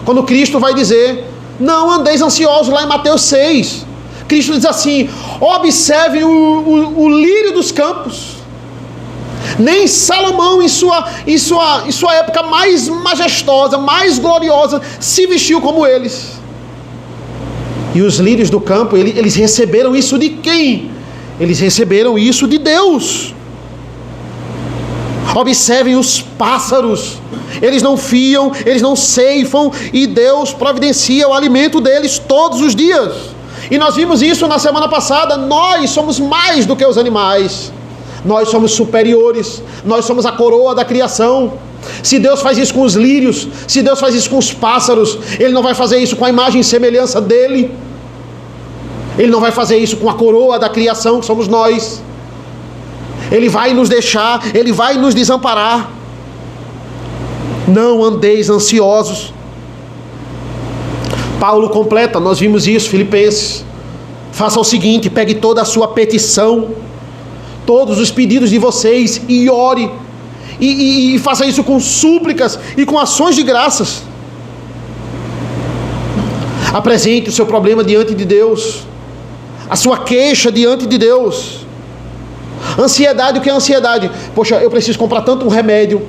Quando Cristo vai dizer, não andeis ansiosos, lá em Mateus 6. Cristo diz assim, observem o lírio dos campos. Nem Salomão em sua época mais majestosa, mais gloriosa, se vestiu como eles. E os lírios do campo, eles receberam isso de quem? Eles receberam isso de Deus. Observem os pássaros, eles não fiam, eles não ceifam, e Deus providencia o alimento deles todos os dias. E nós vimos isso na semana passada. Nós somos mais do que os animais, nós somos superiores, nós somos a coroa da criação. Se Deus faz isso com os lírios, se Deus faz isso com os pássaros, Ele não vai fazer isso com a imagem e semelhança dEle. Ele não vai fazer isso com a coroa da criação, que somos nós. Ele vai nos deixar, Ele vai nos desamparar. Não andeis ansiosos. Paulo completa, nós vimos isso, Filipenses. Faça o seguinte, pegue toda a sua petição, todos os pedidos de vocês, e ore. E faça isso com súplicas e com ações de graças. Apresente o seu problema diante de Deus, a sua queixa diante de Deus. Ansiedade, o que é ansiedade? Poxa, eu preciso comprar tanto remédio,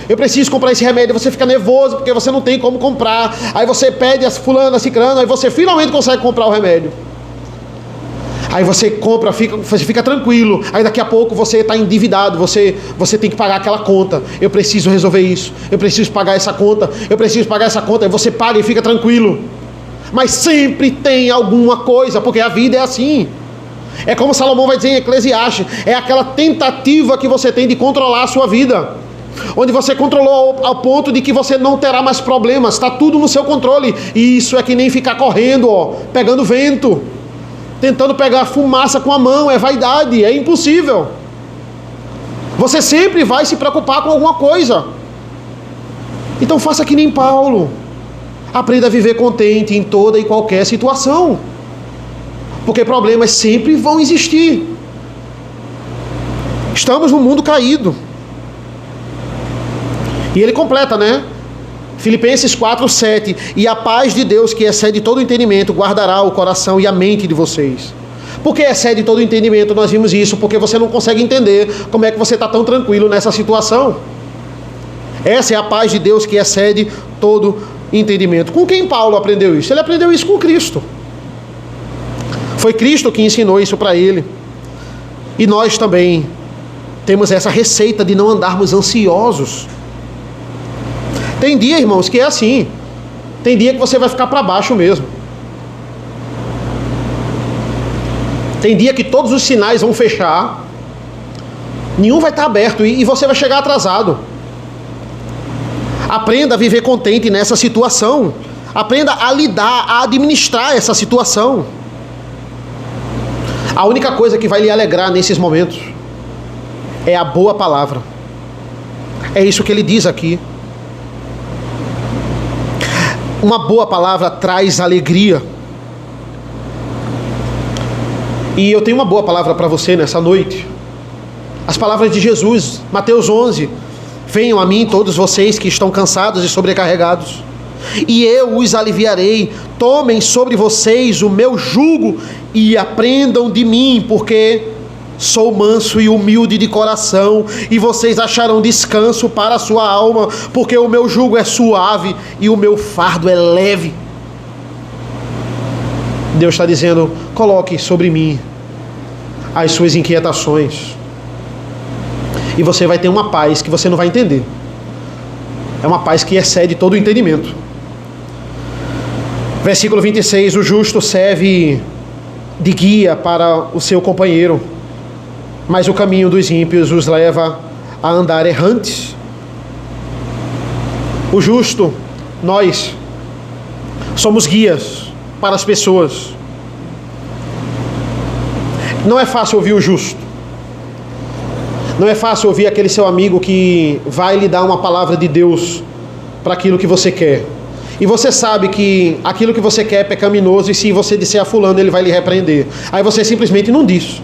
eu preciso comprar esse remédio. Você fica nervoso porque você não tem como comprar. Aí você pede a fulana, a ciclana, aí você finalmente consegue comprar o remédio. Aí você compra, você fica tranquilo. Aí daqui a pouco você está endividado, você tem que pagar aquela conta. Eu preciso resolver isso, eu preciso pagar essa conta, aí você paga e fica tranquilo. Mas sempre tem alguma coisa, porque a vida é assim. É como Salomão vai dizer em Eclesiastes, é aquela tentativa que você tem de controlar a sua vida, onde você controlou ao ponto de que você não terá mais problemas, está tudo no seu controle. E isso é que nem ficar correndo, pegando vento, tentando pegar fumaça com a mão. É vaidade, é impossível. Você sempre vai se preocupar com alguma coisa. Então faça que nem Paulo, aprenda a viver contente em toda e qualquer situação, porque problemas sempre vão existir. Estamos num mundo caído. E ele completa, Filipenses 4:7, e a paz de Deus, que excede todo entendimento, guardará o coração e a mente de vocês. Por que excede todo entendimento? Nós vimos isso, porque você não consegue entender como é que você está tão tranquilo nessa situação. Essa é a paz de Deus que excede todo entendimento. Com quem Paulo aprendeu isso? Ele aprendeu isso com Cristo. Foi Cristo que ensinou isso para ele. E nós também temos essa receita de não andarmos ansiosos. Tem dia, irmãos, que é assim. Tem dia que você vai ficar para baixo mesmo. Tem dia que todos os sinais vão fechar, nenhum vai estar aberto e você vai chegar atrasado. Aprenda a viver contente nessa situação. Aprenda a lidar, a administrar essa situação. A única coisa que vai lhe alegrar nesses momentos é a boa palavra. É isso que ele diz aqui. Uma boa palavra traz alegria. E eu tenho uma boa palavra para você nessa noite. As palavras de Jesus, Mateus 11. Venham a mim todos vocês que estão cansados e sobrecarregados, e eu os aliviarei. Tomem sobre vocês o meu jugo e aprendam de mim, porque sou manso e humilde de coração, e vocês acharão descanso para a sua alma, porque o meu jugo é suave e o meu fardo é leve. Deus está dizendo, coloque sobre mim as suas inquietações, e você vai ter uma paz que você não vai entender. É uma paz que excede todo o entendimento. Versículo 26, o justo serve de guia para o seu companheiro, mas o caminho dos ímpios os leva a andar errantes. O justo, nós, somos guias para as pessoas. Não é fácil ouvir o justo. Não é fácil ouvir aquele seu amigo que vai lhe dar uma palavra de Deus para aquilo que você quer. E você sabe que aquilo que você quer é pecaminoso, e se você disser a fulano, ele vai lhe repreender. Aí você simplesmente não diz.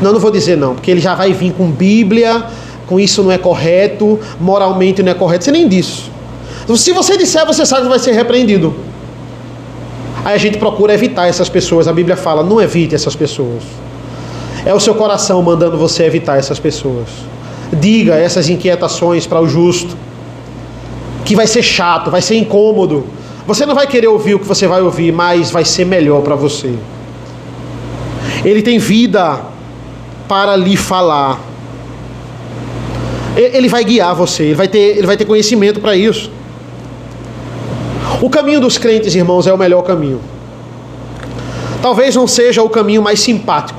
Não vou dizer não, porque ele já vai vir com Bíblia, com isso não é correto, moralmente não é correto. Você nem diz. Se você disser, você sabe que vai ser repreendido. Aí a gente procura evitar essas pessoas. A Bíblia fala, não evite essas pessoas. É o seu coração mandando você evitar essas pessoas. Diga essas inquietações para o justo, que vai ser chato, vai ser incômodo. Você não vai querer ouvir o que você vai ouvir, mas vai ser melhor para você. Ele tem vida para lhe falar. Ele vai guiar você, ele vai ter conhecimento para isso. O caminho dos crentes, irmãos, é o melhor caminho. Talvez não seja o caminho mais simpático.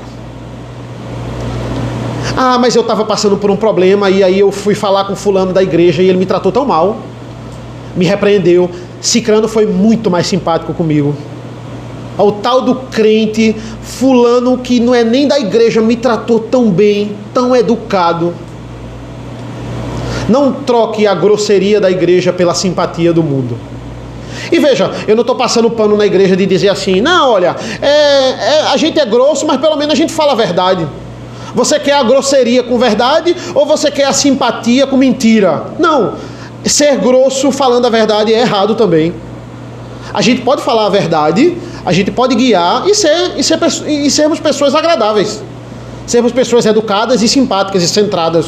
Ah, mas eu estava passando por um problema e aí eu fui falar com fulano da igreja e ele me tratou tão mal, me repreendeu. Cicrano foi muito mais simpático comigo. O tal do crente, fulano que não é nem da igreja, me tratou tão bem, tão educado. Não troque a grosseria da igreja pela simpatia do mundo. E veja, eu não estou passando pano na igreja de dizer assim, não, olha, a gente é grosso, mas pelo menos a gente fala a verdade. Você quer a grosseria com verdade ou você quer a simpatia com mentira? Não, ser grosso falando a verdade é errado também. A gente pode falar a verdade, a gente pode guiar e sermos pessoas agradáveis. Sermos pessoas educadas e simpáticas e centradas.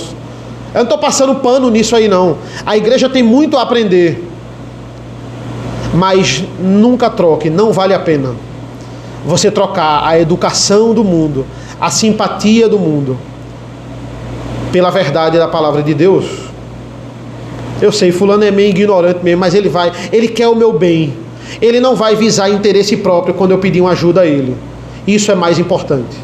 Eu não estou passando pano nisso aí não. A igreja tem muito a aprender. Mas nunca troque, não vale a pena você trocar a educação do mundo, a simpatia do mundo, pela verdade da palavra de Deus. Eu sei, fulano é meio ignorante mesmo, mas ele quer o meu bem. Ele não vai visar interesse próprio quando eu pedir uma ajuda a ele. Isso é mais importante.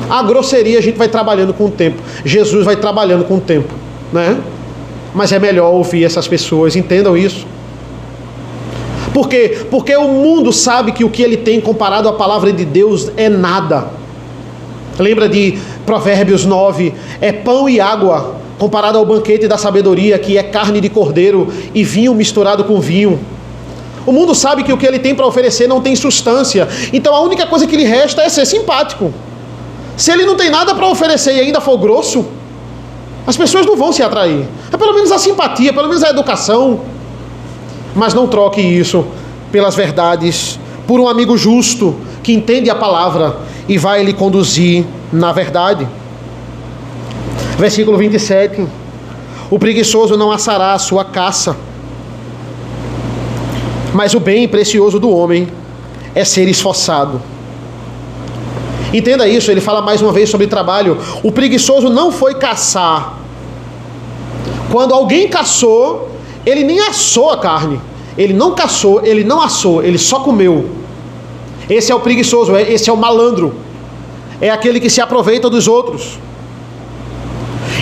A grosseria a gente vai trabalhando com o tempo. Jesus vai trabalhando com o tempo, né? Mas é melhor ouvir essas pessoas, entendam isso. Por quê? Porque o mundo sabe que o que ele tem comparado à palavra de Deus é nada. Lembra de Provérbios 9? É pão e água comparado ao banquete da sabedoria, que é carne de cordeiro e vinho misturado com vinho. O mundo sabe que o que ele tem para oferecer não tem substância. Então a única coisa que lhe resta é ser simpático. Se ele não tem nada para oferecer e ainda for grosso, as pessoas não vão se atrair. É pelo menos a simpatia, pelo menos a educação. Mas não troque isso pelas verdades, por um amigo justo que entende a palavra e vai lhe conduzir na verdade. Versículo 27. O preguiçoso não assará a sua caça, mas o bem precioso do homem é ser esforçado. Entenda isso, ele fala mais uma vez sobre trabalho. O preguiçoso não foi caçar. Quando alguém caçou, ele nem assou a carne. Ele não caçou, ele não assou, ele só comeu. Esse é o preguiçoso, esse é o malandro. É aquele que se aproveita dos outros.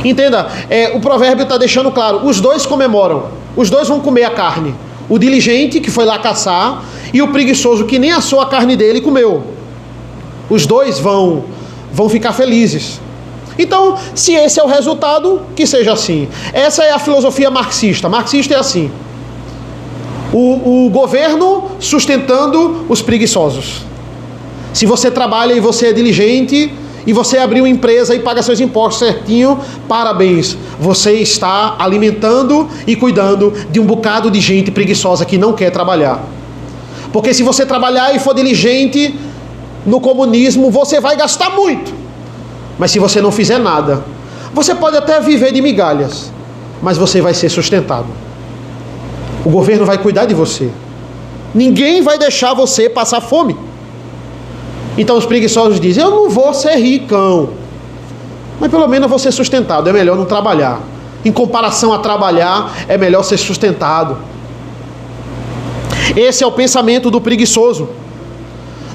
Entenda, o provérbio está deixando claro, os dois comemoram, os dois vão comer a carne. O diligente que foi lá caçar e o preguiçoso que nem assou a carne dele e comeu. Os dois vão ficar felizes. Então, se esse é o resultado, que seja assim. Essa é a filosofia marxista. Marxista é assim. O governo sustentando os preguiçosos. Se você trabalha e você é diligente e você abriu uma empresa e paga seus impostos certinho, parabéns. Você está alimentando e cuidando de um bocado de gente preguiçosa que não quer trabalhar. Porque se você trabalhar e for diligente no comunismo, você vai gastar muito. Mas se você não fizer nada, você pode até viver de migalhas, mas você vai ser sustentado. O governo vai cuidar de você. Ninguém vai deixar você passar fome. Então os preguiçosos dizem, eu não vou ser ricão, mas pelo menos eu vou ser sustentado. É melhor não trabalhar. Em comparação a trabalhar, é melhor ser sustentado. Esse é o pensamento do preguiçoso.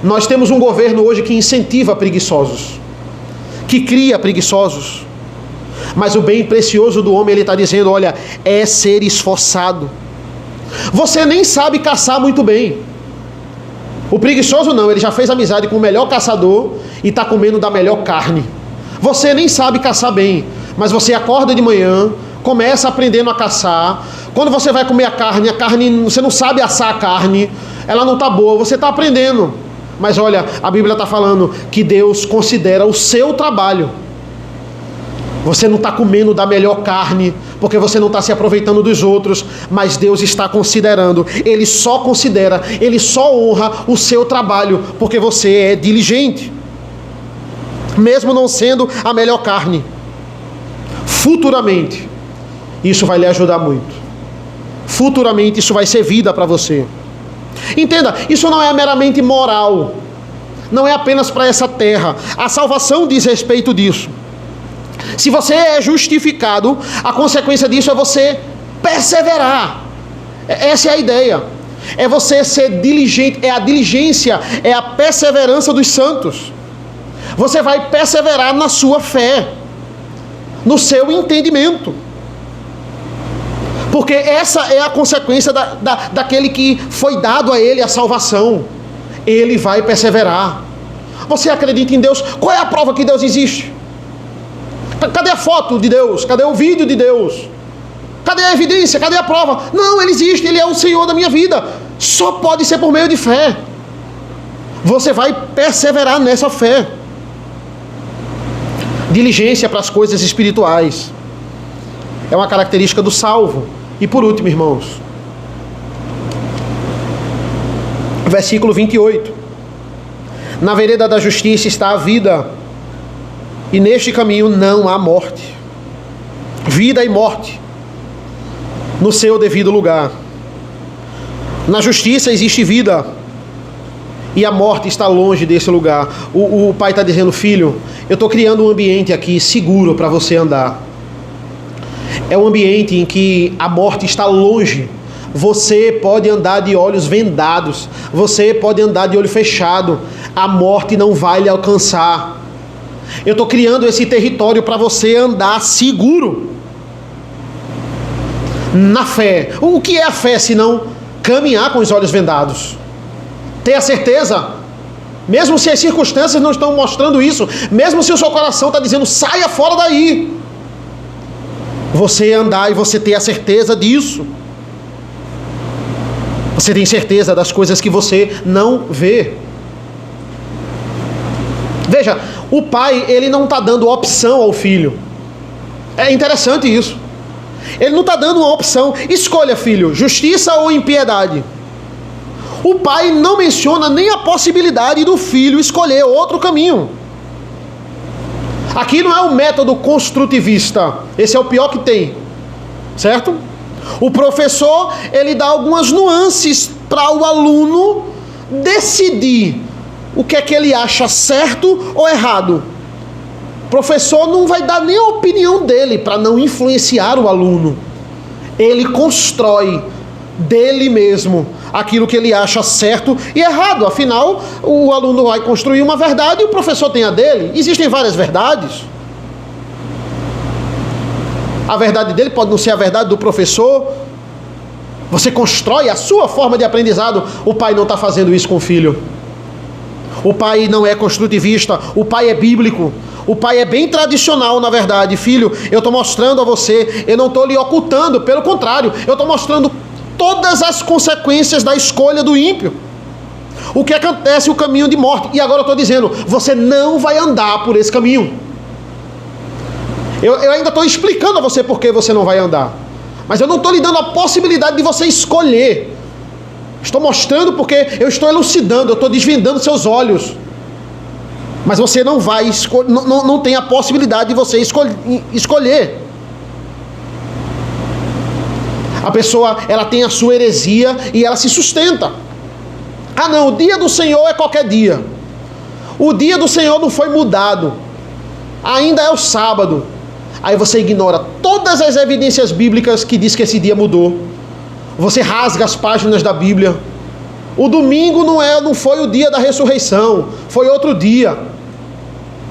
Nós temos um governo hoje que incentiva preguiçosos, que cria preguiçosos. Mas o bem precioso do homem, ele está dizendo, olha, é ser esforçado. Você nem sabe caçar muito bem. O preguiçoso não, ele já fez amizade com o melhor caçador e está comendo da melhor carne. Você nem sabe caçar bem, mas você acorda de manhã, começa aprendendo a caçar. Quando você vai comer a carne, você não sabe assar a carne, ela não está boa, você está aprendendo. Mas olha, a Bíblia está falando que Deus considera o seu trabalho. Você não está comendo da melhor carne, porque você não está se aproveitando dos outros, mas Deus está considerando. Ele só considera, Ele só honra o seu trabalho, porque você é diligente, mesmo não sendo a melhor carne. Futuramente, isso vai lhe ajudar muito. Futuramente, isso vai ser vida para você. Entenda, isso não é meramente moral, não é apenas para essa terra. A salvação diz respeito disso. Se você é justificado, a consequência disso é você perseverar. Essa é a ideia. É você ser diligente, é a diligência, é a perseverança dos santos. Você vai perseverar na sua fé, no seu entendimento. Porque essa é a consequência daquele que foi dado a ele a salvação. Ele vai perseverar. Você acredita em Deus? Qual é a prova que Deus existe? Cadê a foto de Deus? Cadê o vídeo de Deus? Cadê a evidência? Cadê a prova? Não, Ele existe, Ele é o Senhor da minha vida. Só pode ser por meio de fé. Você vai perseverar nessa fé. Diligência para as coisas espirituais é uma característica do salvo. E por último, irmãos, versículo 28. Na vereda da justiça está a vida, e neste caminho não há morte. Vida e morte no seu devido lugar. Na justiça existe vida, e a morte está longe desse lugar. O pai está dizendo: filho, eu estou criando um ambiente aqui seguro para você andar. É um ambiente em que a morte está longe. Você pode andar de olhos vendados, você pode andar de olho fechado, a morte não vai lhe alcançar. Eu estou criando esse território para você andar seguro na fé. O que é a fé senão caminhar com os olhos vendados? Ter a certeza, mesmo se as circunstâncias não estão mostrando isso, mesmo se o seu coração está dizendo saia fora daí, você andar e você ter a certeza disso. Você tem certeza das coisas que você não vê. Veja, o pai, ele não está dando opção ao filho. É interessante isso. Ele não está dando uma opção. Escolha, filho, justiça ou impiedade. O pai não menciona nem a possibilidade do filho escolher outro caminho. Aqui não é o método construtivista. Esse é o pior que tem. Certo? O professor, ele dá algumas nuances para o aluno decidir o que é que ele acha certo ou errado. O professor não vai dar nem a opinião dele para não influenciar o aluno. Ele constrói dele mesmo aquilo que ele acha certo e errado. Afinal, o aluno vai construir uma verdade e o professor tem a dele. Existem várias verdades. A verdade dele pode não ser a verdade do professor. Você constrói a sua forma de aprendizado. O pai não está fazendo isso com o filho. O pai não é construtivista. O pai é bíblico. O pai é bem tradicional, na verdade. Filho, eu estou mostrando a você, eu não estou lhe ocultando, pelo contrário, eu estou mostrando todas as consequências da escolha do ímpio. O que acontece, o caminho de morte. E agora eu estou dizendo, você não vai andar por esse caminho. Eu ainda estou explicando a você por que você não vai andar. Mas eu não estou lhe dando a possibilidade de você escolher. Estou mostrando porque eu estou elucidando, eu estou desvendando seus olhos. Mas você não vai escolher, não tem a possibilidade de você escolher. A pessoa, ela tem a sua heresia e ela se sustenta. Ah não, o dia do Senhor é qualquer dia. O dia do Senhor não foi mudado. Ainda é o sábado. Aí você ignora todas as evidências bíblicas que diz que esse dia mudou. Você rasga as páginas da Bíblia. O domingo não foi o dia da ressurreição, foi outro dia.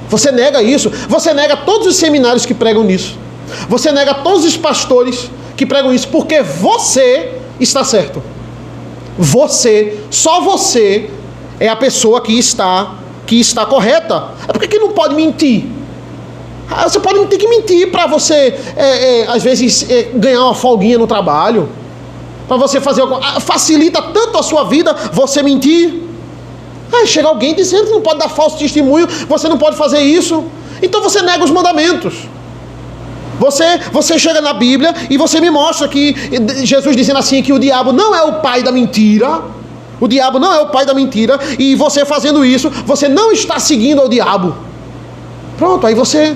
Você nega isso. Você nega todos os seminários que pregam nisso. Você nega todos os pastores que pregam isso, porque você está certo. Você, só você, é a pessoa que está correta. É porque que não pode mentir? Você pode ter que mentir para você, às vezes, ganhar uma folguinha no trabalho. Para você fazer algo. Facilita tanto a sua vida você mentir. Chega alguém dizendo que não pode dar falso testemunho, você não pode fazer isso. Então você nega os mandamentos. Você chega na Bíblia e você me mostra que Jesus dizendo assim que o diabo não é o pai da mentira. O diabo não é o pai da mentira. E você fazendo isso, você não está seguindo ao diabo. Pronto, aí você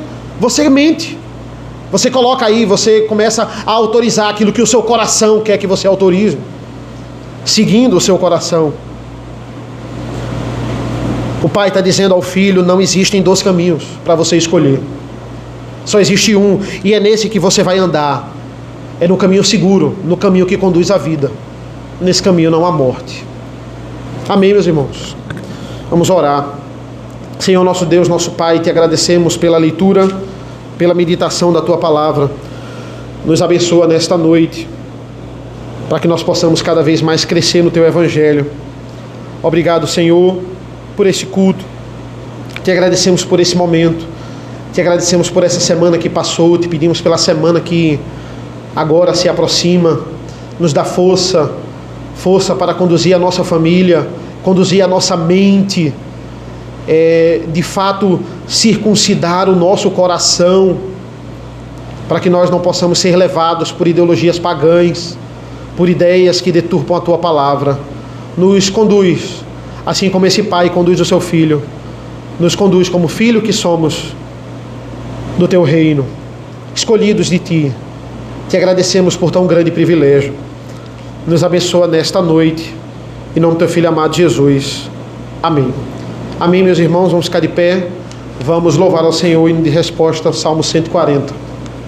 mente. Você coloca aí, você começa a autorizar aquilo que o seu coração quer que você autorize. Seguindo o seu coração. O pai está dizendo ao filho, não existem 2 caminhos para você escolher. Só existe um, e é nesse que você vai andar. É no caminho seguro, no caminho que conduz à vida. Nesse caminho não há morte. Amém, meus irmãos? Vamos orar. Senhor nosso Deus, nosso Pai, te agradecemos pela leitura, pela meditação da Tua Palavra. Nos abençoa nesta noite, para que nós possamos cada vez mais crescer no Teu Evangelho. Obrigado, Senhor, por esse culto. Te agradecemos por esse momento. Te agradecemos por essa semana que passou. Te pedimos pela semana que agora se aproxima. Nos dá força para conduzir a nossa família, conduzir a nossa mente, de fato circuncidar o nosso coração, para que nós não possamos ser levados por ideologias pagãs, por ideias que deturpam a Tua Palavra. Nos conduz, assim como esse pai conduz o seu filho, nos conduz como filho que somos do Teu reino, escolhidos de Ti. Te agradecemos por tão grande privilégio. Nos abençoa nesta noite, em nome do Teu Filho amado Jesus. Amém. Amém, meus irmãos, vamos ficar de pé, vamos louvar ao Senhor em resposta ao Salmo 140.